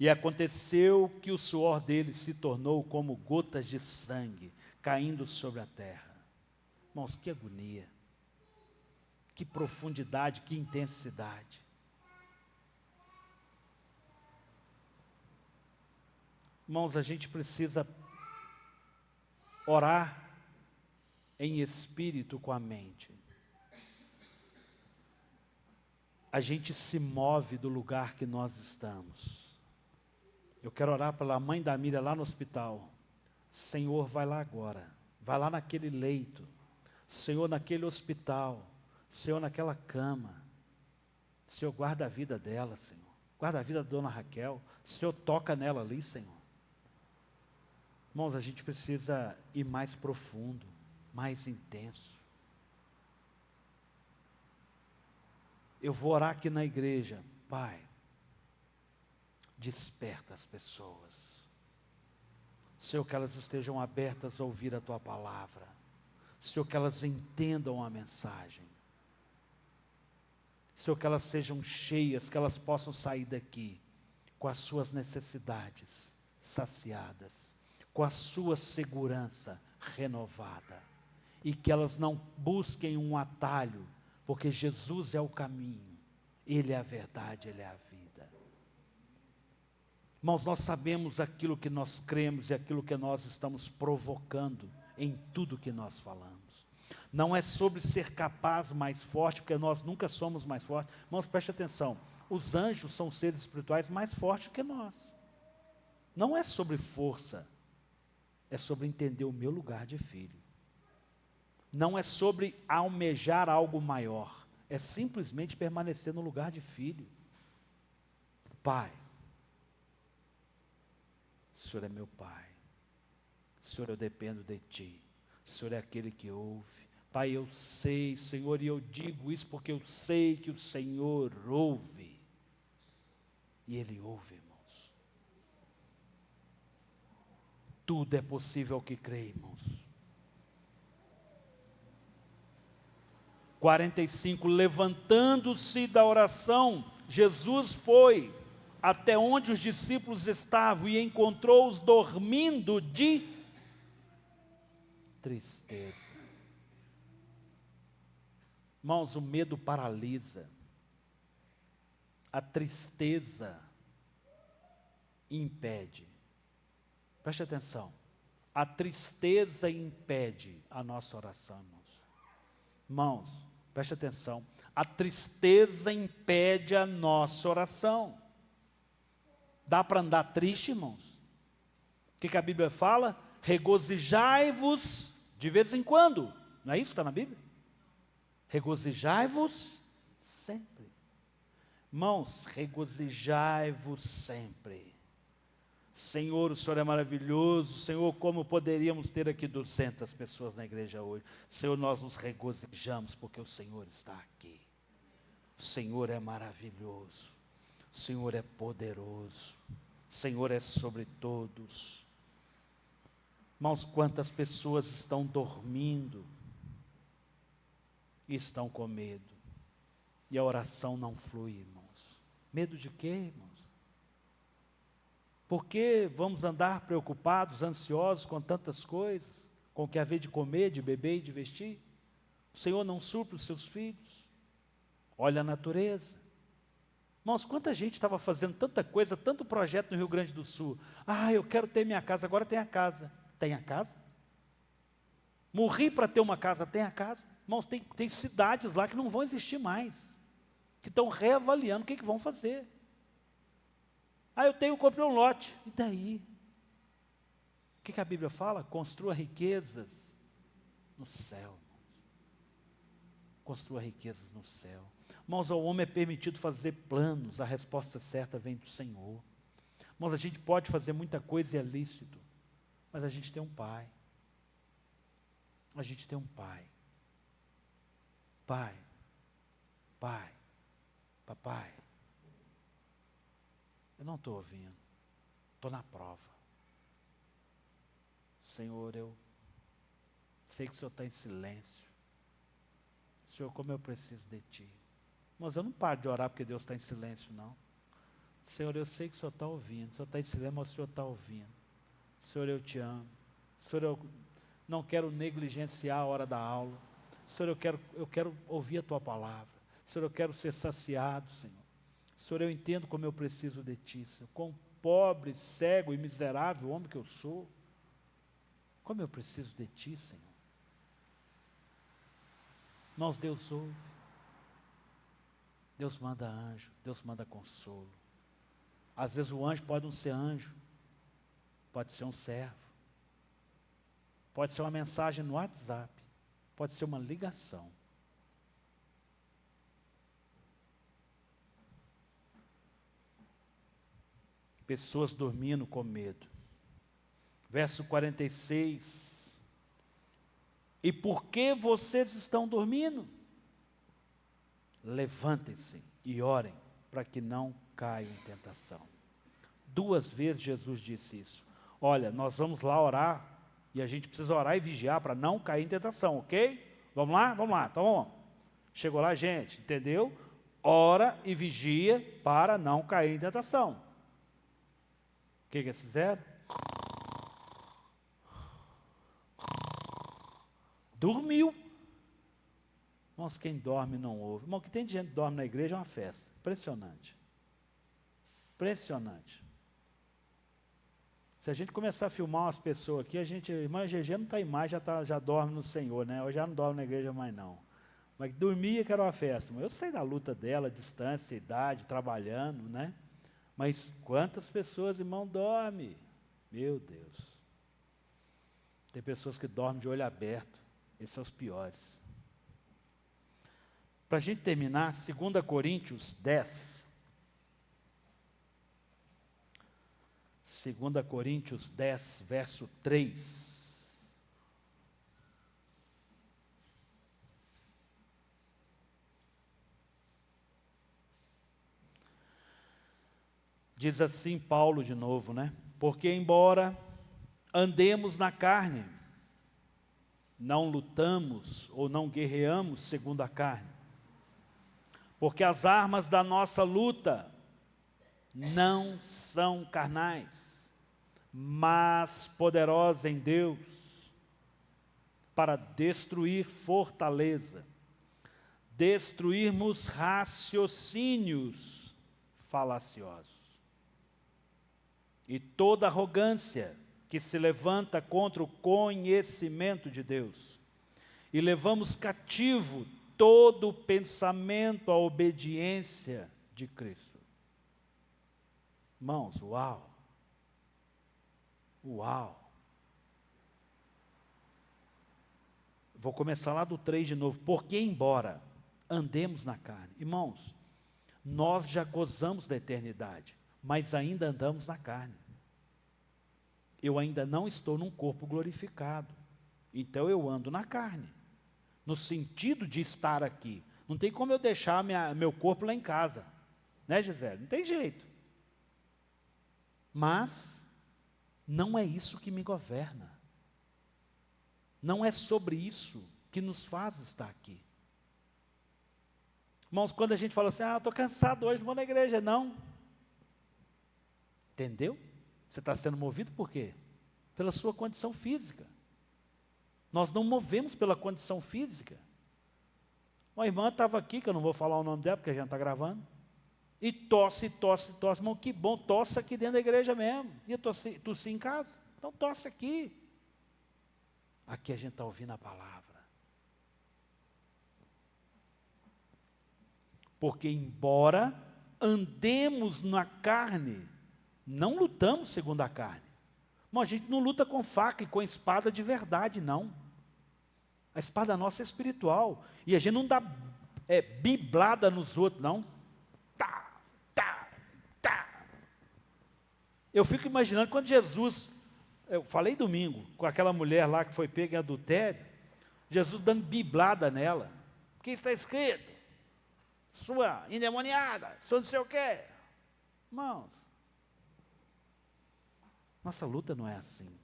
E aconteceu que o suor dele se tornou como gotas de sangue, caindo sobre a terra. Irmãos, que agonia, que profundidade, que intensidade. Irmãos, a gente precisa orar em espírito com a mente. A gente se move do lugar que nós estamos. Eu quero orar pela mãe da Miriam lá no hospital. Senhor, vai lá agora, vai lá naquele leito, Senhor, naquele hospital, Senhor, naquela cama, Senhor, guarda a vida dela, Senhor, guarda a vida da dona Raquel, Senhor, toca nela ali, Senhor. Irmãos, a gente precisa ir mais profundo, mais intenso. Eu vou orar aqui na igreja, Pai, desperta as pessoas. Senhor, que elas estejam abertas a ouvir a Tua palavra. Senhor, que elas entendam a mensagem. Senhor, que elas sejam cheias, que elas possam sair daqui com as suas necessidades saciadas, com a sua segurança renovada. E que elas não busquem um atalho, porque Jesus é o caminho, Ele é a verdade, Ele é a vida. Irmãos, nós sabemos aquilo que nós cremos e aquilo que nós estamos provocando em tudo que nós falamos. Não é sobre ser capaz mais forte, porque nós nunca somos mais fortes. Irmãos, preste atenção, os anjos são seres espirituais mais fortes que nós. Não é sobre força, é sobre entender o meu lugar de filho. Não é sobre almejar algo maior, é simplesmente permanecer no lugar de filho. Pai, o Senhor é meu Pai, Senhor, eu dependo de Ti, o Senhor é aquele que ouve. Pai, eu sei, Senhor, e eu digo isso porque eu sei que o Senhor ouve, e Ele ouve, irmãos. Tudo é possível ao que crê, irmãos. 45, levantando-se da oração, Jesus foi até onde os discípulos estavam e encontrou-os dormindo de tristeza. Irmãos, o medo paralisa, a tristeza impede. Preste atenção, a tristeza impede a nossa oração, irmãos. Irmãos, preste atenção, a tristeza impede a nossa oração. Dá para andar triste, irmãos? O que a Bíblia fala? Regozijai-vos de vez em quando, Não é isso que está na Bíblia? Regozijai-vos sempre. Irmãos, regozijai-vos sempre. Senhor, o Senhor é maravilhoso. Senhor, como poderíamos ter aqui 200 pessoas na igreja hoje? Senhor, nós nos regozijamos porque o Senhor está aqui. O Senhor é maravilhoso. O Senhor é poderoso. O Senhor é sobre todos. Irmãos, quantas pessoas estão dormindo e estão com medo. E a oração não flui, irmãos. Medo de quê, irmãos? Por que vamos andar preocupados, ansiosos com tantas coisas? Com o que haver de comer, de beber e de vestir? O Senhor não supre os seus filhos? Olha a natureza. Irmãos, quanta gente estava fazendo tanta coisa, tanto projeto no Rio Grande do Sul. Eu quero ter minha casa, agora tem a casa. Tem a casa? Morri para ter uma casa, tem a casa? Irmãos, tem cidades lá que não vão existir mais. Que estão reavaliando o que vão fazer. Comprei um lote. E daí? O que a Bíblia fala? Construa riquezas no céu. Construa riquezas no céu. Irmãos, ao homem é permitido fazer planos, a resposta certa vem do Senhor. Irmãos, a gente pode fazer muita coisa e é lícito, mas a gente tem um Pai. A gente tem um Pai. Pai, papai, eu não estou ouvindo, estou na prova. Senhor, eu sei que o Senhor está em silêncio. Senhor, como eu preciso de Ti. Mas eu não paro de orar porque Deus está em silêncio, não. Senhor, eu sei que o Senhor está ouvindo. O Senhor está em silêncio, mas o Senhor está ouvindo. Senhor, eu te amo. Senhor, eu não quero negligenciar a hora da aula. Senhor, eu quero ouvir a Tua palavra. Senhor, eu quero ser saciado, Senhor. Senhor, eu entendo como eu preciso de Ti, Senhor. Quão pobre, cego e miserável homem que eu sou. Como eu preciso de Ti, Senhor. Irmãos, Deus ouve. Deus manda anjo, Deus manda consolo. Às vezes o anjo pode não ser anjo, pode ser um servo, pode ser uma mensagem no WhatsApp, pode ser uma ligação. Pessoas dormindo com medo. Verso 46. E por que vocês estão dormindo? Levantem-se e orem, para que não caiam em tentação. 2 vezes Jesus disse isso. Olha, nós vamos lá orar, e a gente precisa orar e vigiar para não cair em tentação, ok? Vamos lá? Vamos lá, então vamos. Chegou lá, gente, entendeu? Ora e vigia para não cair em tentação. O que eles fizeram? Dormiu. Irmãos, quem dorme não ouve. Irmão, que tem gente que dorme na igreja é uma festa. Impressionante. Impressionante. Se a gente começar a filmar umas pessoas aqui, irmã GG não está em mais, já dorme no Senhor, né? Hoje já não dorme na igreja mais não. Mas dormia que era uma festa. Eu sei da luta dela, distância, idade, trabalhando, né? Mas quantas pessoas, irmão, dormem? Meu Deus. Tem pessoas que dormem de olho aberto. Esses são os piores. Para a gente terminar, 2 Coríntios 10. 2 Coríntios 10, verso 3. Diz assim Paulo de novo, né? Porque embora andemos na carne, não lutamos ou não guerreamos segundo a carne. Porque as armas da nossa luta não são carnais, mas poderosas em Deus, para destruir fortaleza, destruirmos raciocínios falaciosos e toda arrogância que se levanta contra o conhecimento de Deus, e levamos cativo todo o pensamento à obediência de Cristo. Irmãos, uau! Uau! Vou começar lá do 3 de novo. Porque embora andemos na carne. Irmãos, nós já gozamos da eternidade, mas ainda andamos na carne. Eu ainda não estou num corpo glorificado. Então eu ando na carne. No sentido de estar aqui. Não tem como eu deixar meu corpo lá em casa. Né, Gisele? Não tem jeito. Mas não é isso que me governa. Não é sobre isso que nos faz estar aqui. Irmãos, quando a gente fala assim, estou cansado hoje, não vou na igreja, não. Entendeu? Você está sendo movido por quê? Pela sua condição física. Nós não movemos pela condição física. Uma irmã estava aqui, que eu não vou falar o nome dela, porque a gente está gravando, e tosse, irmão, que bom, tosse aqui dentro da igreja mesmo. E eu tossi em casa, então tosse aqui. Aqui a gente está ouvindo a palavra. Porque embora andemos na carne, não lutamos segundo a carne. Bom, a gente não luta com faca e com espada de verdade, não. A espada nossa é espiritual. E a gente não dá biblada nos outros, não. Tá. Eu fico imaginando quando Jesus, eu falei domingo, com aquela mulher lá que foi pega em adultério, Jesus dando biblada nela. O que está escrito? Sua endemoniada, sua não sei o quê. Irmãos, nossa luta não é assim.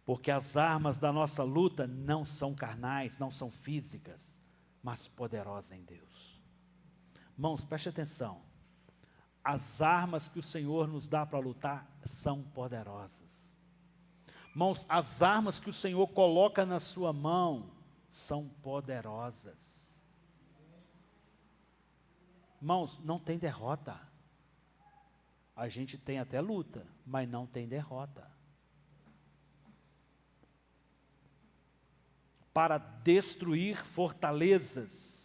Porque as armas da nossa luta não são carnais, não são físicas, mas poderosas em Deus. Irmãos, preste atenção. As armas que o Senhor nos dá para lutar são poderosas. Irmãos, as armas que o Senhor coloca na sua mão são poderosas. Irmãos, não tem derrota. A gente tem até luta, mas não tem derrota. Para destruir fortalezas.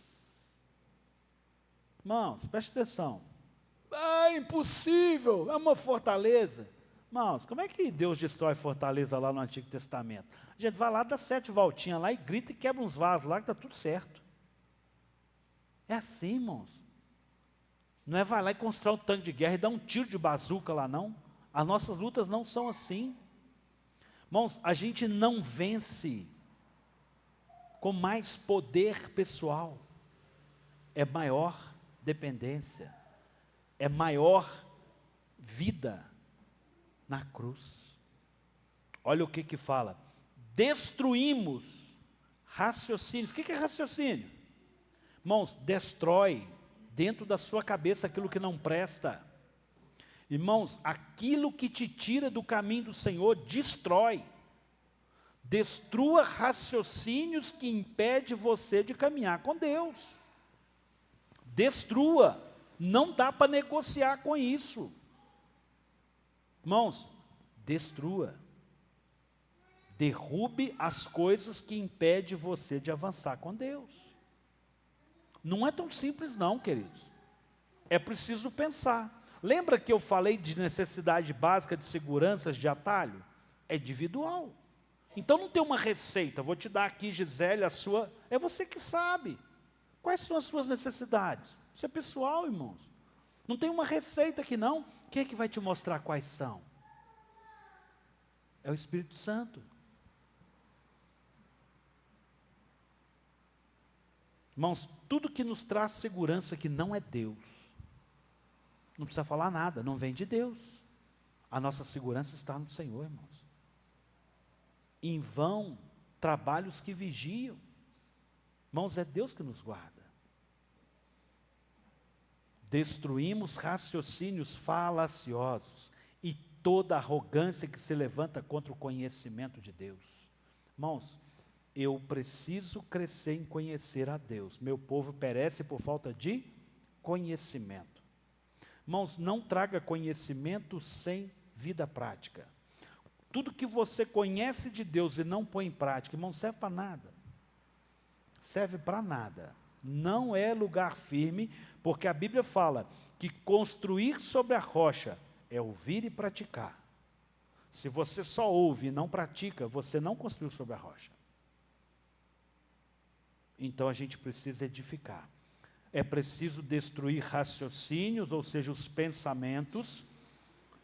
Irmãos, preste atenção. É impossível, é uma fortaleza. Irmãos, como é que Deus destrói fortaleza lá no Antigo Testamento? A gente vai lá, dá 7 voltinhas lá e grita e quebra uns vasos lá que está tudo certo. É assim, irmãos. Não é vai lá e constrói um tanque de guerra e dá um tiro de bazuca lá, não. As nossas lutas não são assim. Irmãos, a gente não vence com mais poder pessoal. É maior dependência. É maior vida na cruz. Olha o que fala. Destruímos raciocínios. O que é raciocínio? Irmãos, destrói dentro da sua cabeça aquilo que não presta. Irmãos, aquilo que te tira do caminho do Senhor, destrói. Destrua raciocínios que impedem você de caminhar com Deus. Destrua. Não dá para negociar com isso. Irmãos, destrua. Derrube as coisas que impedem você de avançar com Deus. Não é tão simples não, queridos. É preciso pensar. Lembra que eu falei de necessidade básica de seguranças de atalho? É individual. Então não tem uma receita. Vou te dar aqui, Gisele, a sua. É você que sabe. Quais são as suas necessidades? Isso é pessoal, irmãos. Não tem uma receita aqui não. Quem é que vai te mostrar quais são? É o Espírito Santo. Irmãos, tudo que nos traz segurança que não é Deus, não precisa falar nada, não vem de Deus. A nossa segurança está no Senhor, irmãos. Em vão, trabalhos que vigiam. Irmãos, é Deus que nos guarda. Destruímos raciocínios falaciosos e toda arrogância que se levanta contra o conhecimento de Deus. Irmãos, eu preciso crescer em conhecer a Deus. Meu povo perece por falta de conhecimento. Irmãos, não traga conhecimento sem vida prática. Tudo que você conhece de Deus e não põe em prática, irmão, serve para nada. Serve para nada. Não é lugar firme, porque a Bíblia fala que construir sobre a rocha é ouvir e praticar. Se você só ouve e não pratica, você não construiu sobre a rocha. Então a gente precisa edificar. É preciso destruir raciocínios, ou seja, os pensamentos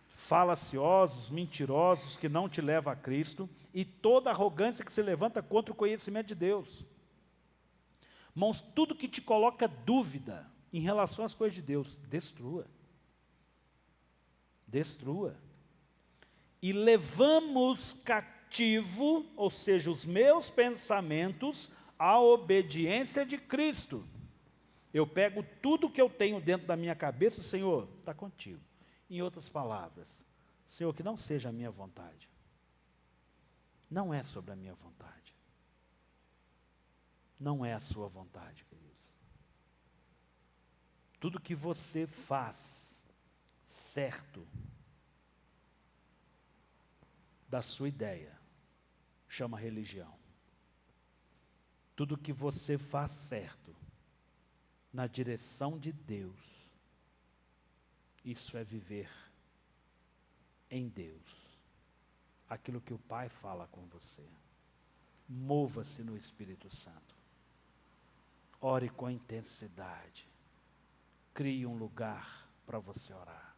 falaciosos, mentirosos, que não te levam a Cristo, e toda arrogância que se levanta contra o conhecimento de Deus. Irmãos, tudo que te coloca dúvida em relação às coisas de Deus, destrua. Destrua. E levamos cativo, ou seja, os meus pensamentos, à obediência de Cristo. Eu pego tudo que eu tenho dentro da minha cabeça, Senhor, está contigo. Em outras palavras, Senhor, que não seja a minha vontade. Não é sobre a minha vontade. Não é a sua vontade, queridos. Tudo que você faz certo da sua ideia, chama religião. Tudo que você faz certo na direção de Deus, isso é viver em Deus. Aquilo que o Pai fala com você. Mova-se no Espírito Santo. Ore com intensidade. Crie um lugar para você orar.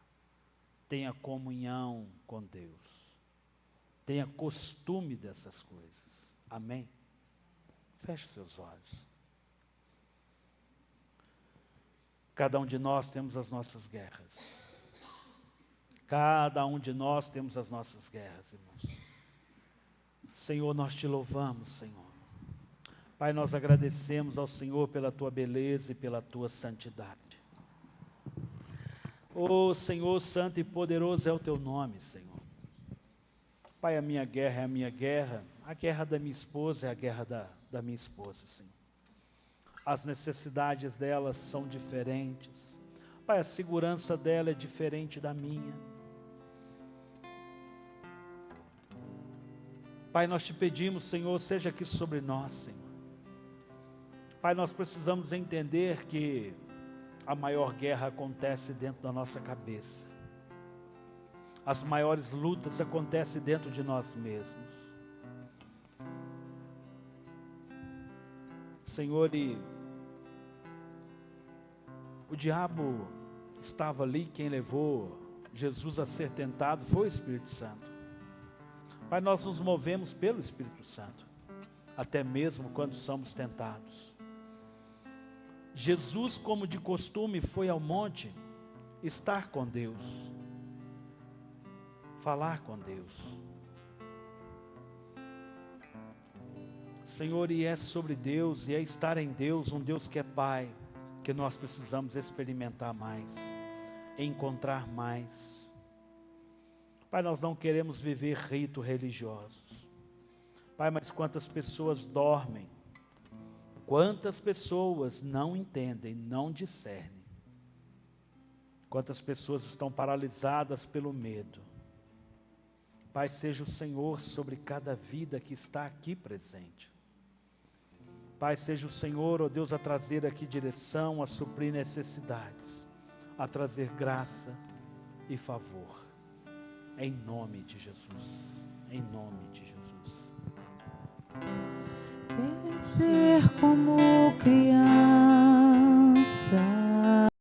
Tenha comunhão com Deus. Tenha costume dessas coisas. Amém? Feche seus olhos. Cada um de nós temos as nossas guerras. Cada um de nós temos as nossas guerras, irmãos. Senhor, nós te louvamos, Senhor. Pai, nós agradecemos ao Senhor pela tua beleza e pela tua santidade. Oh, Senhor, santo e poderoso é o teu nome, Senhor. Pai, a minha guerra é a minha guerra. A guerra da minha esposa é a guerra da minha esposa, Senhor. As necessidades delas são diferentes. Pai, a segurança dela é diferente da minha. Pai, nós te pedimos, Senhor, seja aqui sobre nós, Senhor. Pai, nós precisamos entender que a maior guerra acontece dentro da nossa cabeça. As maiores lutas acontecem dentro de nós mesmos. Senhor, e o diabo estava ali, quem levou Jesus a ser tentado foi o Espírito Santo. Pai, nós nos movemos pelo Espírito Santo, até mesmo quando somos tentados. Jesus, como de costume, foi ao monte estar com Deus, falar com Deus. Senhor, e é sobre Deus, e é estar em Deus, um Deus que é Pai, que nós precisamos experimentar mais, encontrar mais. Pai, nós não queremos viver ritos religiosos. Pai, mas quantas pessoas dormem, quantas pessoas não entendem, não discernem, quantas pessoas estão paralisadas pelo medo. Pai, seja o Senhor sobre cada vida que está aqui presente. Pai, seja o Senhor, ó Deus, a trazer aqui direção, a suprir necessidades, a trazer graça e favor. Em nome de Jesus. Em nome de Jesus. Quero ser como criança.